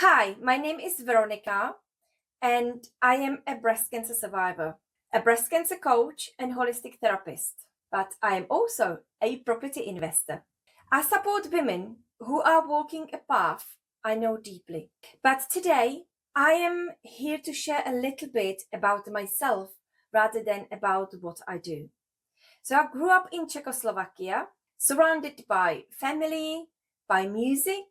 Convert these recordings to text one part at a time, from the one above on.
Hi, my name is Veronika, and I am a breast cancer survivor, a breast cancer coach and holistic therapist. But I am also a property investor. I support women who are walking a path I know deeply. But today, I am here to share a little bit about myself rather than about what I do. So I grew up in Czechoslovakia, surrounded by family, by music,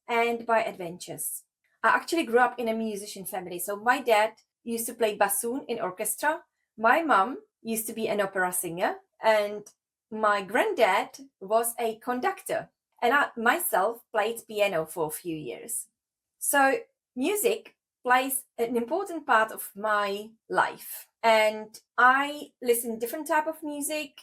and by adventures. I actually grew up in a musician family. So my dad used to play bassoon in orchestra. My mom used to be an opera singer, and my granddad was a conductor. And I myself played piano for a few years. So music plays an important part of my life, and I listen different type of music,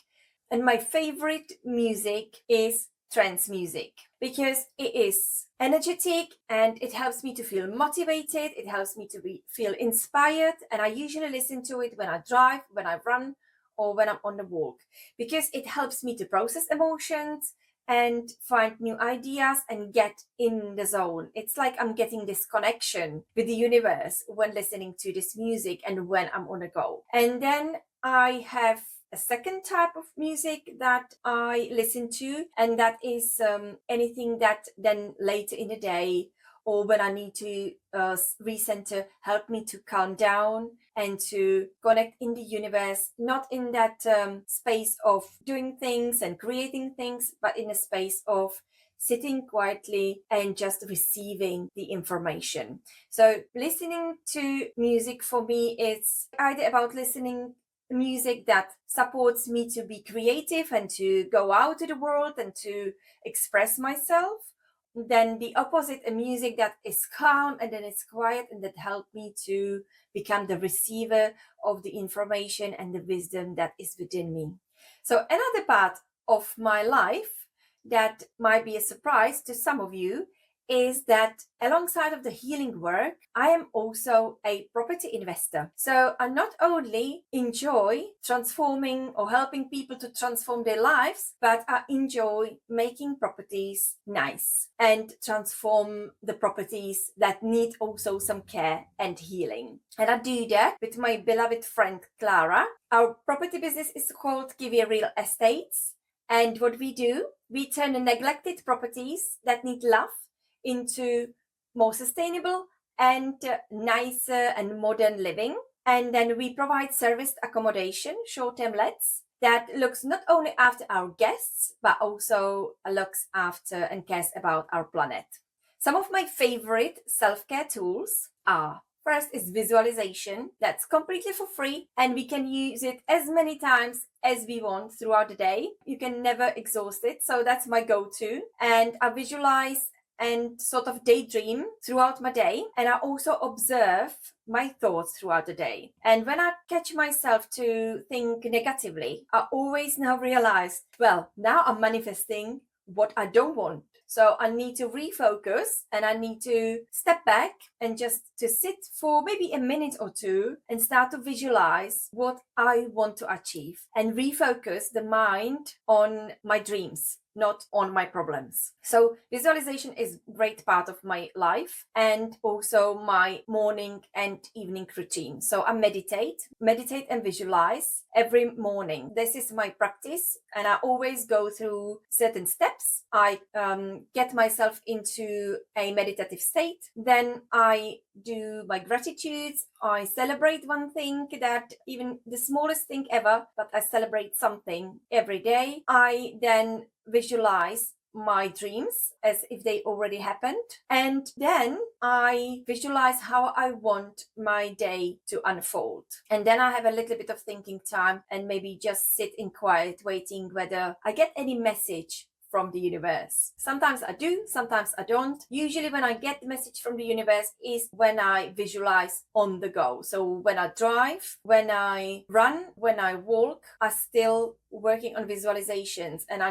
and my favorite music is trance music because it is energetic and it helps me to feel motivated, it helps me to feel inspired, and I usually listen to it when I drive, when I run, or when I'm on the walk because it helps me to process emotions and find new ideas and get in the zone. It's like I'm getting this connection with the universe when listening to this music and when I'm on a go. And then I have a second type of music that I listen to, and that is anything that then later in the day or when I need to recenter, help me to calm down and to connect in the universe, not in that space of doing things and creating things, but in a space of sitting quietly and just receiving the information. So listening to music for me is either about listening music that supports me to be creative and to go out to the world and to express myself. Then the opposite, a music that is calm and then it's quiet and that helped me to become the receiver of the information and the wisdom that is within me. So another part of my life that might be a surprise to some of you is that alongside of the healing work, I am also a property investor. So I not only enjoy transforming or helping people to transform their lives, but I enjoy making properties nice and transform the properties that need also some care and healing. And I do that with my beloved friend Clara. Our property business is called 𝐂𝐢𝐿. And what we do, we turn the neglected properties that need love into more sustainable and nicer and modern living. And then we provide serviced accommodation, short-term lets, that looks not only after our guests, but also looks after and cares about our planet. Some of my favorite self-care tools are: first is visualization. That's completely for free, and we can use it as many times as we want throughout the day. You can never exhaust it. So that's my go-to. And I visualize and sort of daydream throughout my day. And I also observe my thoughts throughout the day. And when I catch myself to think negatively, I always now realize, well, now I'm manifesting what I don't want. So I need to refocus and I need to step back and just to sit for maybe a minute or two and start to visualize what I want to achieve and refocus the mind on my dreams, not on my problems. So visualization is a great part of my life and also my morning and evening routine. So I meditate and visualize every morning. This is my practice, and I always go through certain steps. I get myself into a meditative state. Then I do my gratitudes. I celebrate one thing, that even the smallest thing ever, but I celebrate something every day. I then visualize my dreams as if they already happened, and then I visualize how I want my day to unfold. And then I have a little bit of thinking time and maybe just sit in quiet waiting whether I get any message from the universe. Sometimes I do, sometimes I don't. Usually when I get the message from the universe is when I visualize on the go. So when I drive, when I run, when I walk, I still working on visualizations, and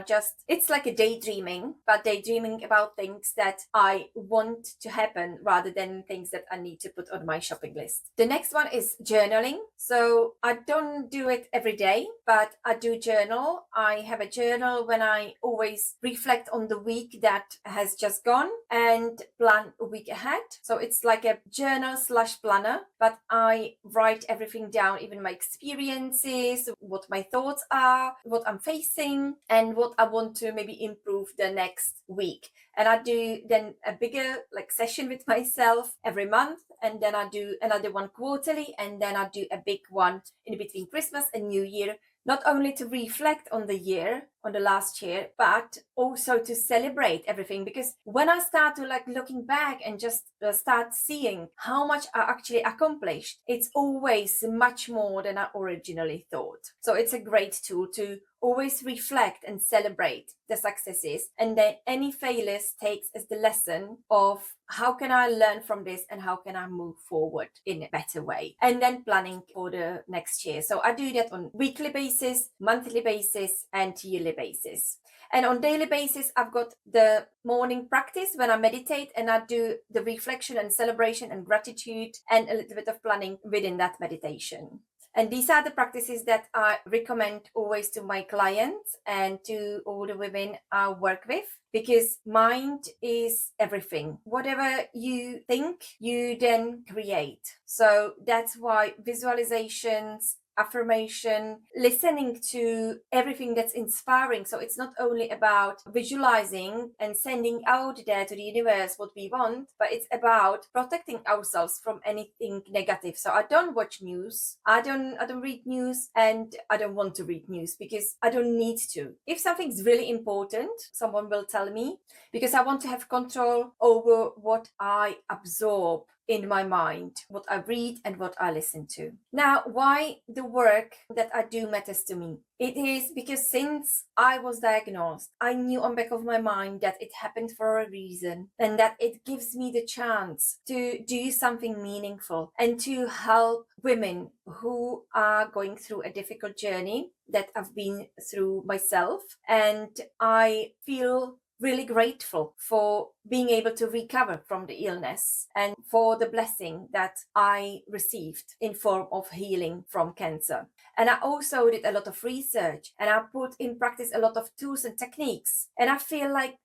it's like a daydreaming, but daydreaming about things that I want to happen rather than things that I need to put on my shopping list. The next one is journaling. So I don't do it every day, but I do journal. I have a journal when I always reflect on the week that has just gone and plan a week ahead. So it's like a journal / planner, but I write everything down, even my experiences, what my thoughts are, what I'm facing, and what I want to maybe improve the next week. And I do then a bigger session with myself every month, and then I do another one quarterly, and then I do a big one in between Christmas and New Year, not only to reflect on the year, on the last year, but also to celebrate everything. Because when I start to looking back and just start seeing how much I actually accomplished, it's always much more than I originally thought. So it's a great tool to always reflect and celebrate the successes, and then any failures takes as the lesson of how can I learn from this and how can I move forward in a better way, and then planning for the next year. So I do that on weekly basis, monthly basis, and yearly basis. And on daily basis, I've got the morning practice when I meditate, and I do the reflection and celebration and gratitude and a little bit of planning within that meditation. And these are the practices that I recommend always to my clients and to all the women I work with, because mind is everything. Whatever you think, you then create. So that's why visualizations, affirmation, listening to everything that's inspiring. So it's not only about visualizing and sending out there to the universe what we want, but it's about protecting ourselves from anything negative. So I don't watch news, I don't read news, and I don't want to read news because I don't need to. If something's really important, someone will tell me, because I want to have control over what I absorb in my mind, what I read and what I listen to. Now, why the work that I do matters to me? It is because since I was diagnosed, I knew on back of my mind that it happened for a reason, and that it gives me the chance to do something meaningful and to help women who are going through a difficult journey that I've been through myself. And I feel really grateful for being able to recover from the illness and for the blessing that I received in form of healing from cancer. And I also did a lot of research, and I put in practice a lot of tools and techniques. And I feel like,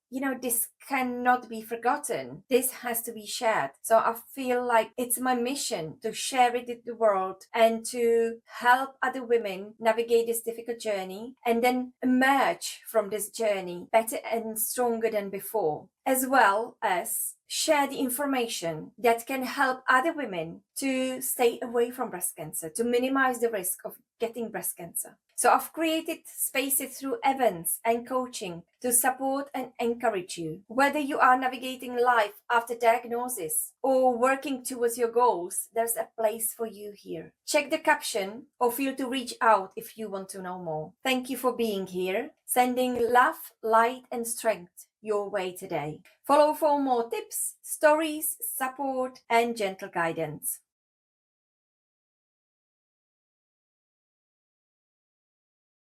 this cannot be forgotten. This has to be shared. So I feel like it's my mission to share it with the world and to help other women navigate this difficult journey and then emerge from this journey better and stronger than before, as well as share the information that can help other women to stay away from breast cancer, to minimize the risk of getting breast cancer. So I've created spaces through events and coaching to support and encourage you. Whether you are navigating life after diagnosis or working towards your goals, there's a place for you here. Check the caption or feel to reach out if you want to know more. Thank you for being here, sending love, light and strength your way today. Follow for more tips, stories, support and gentle guidance.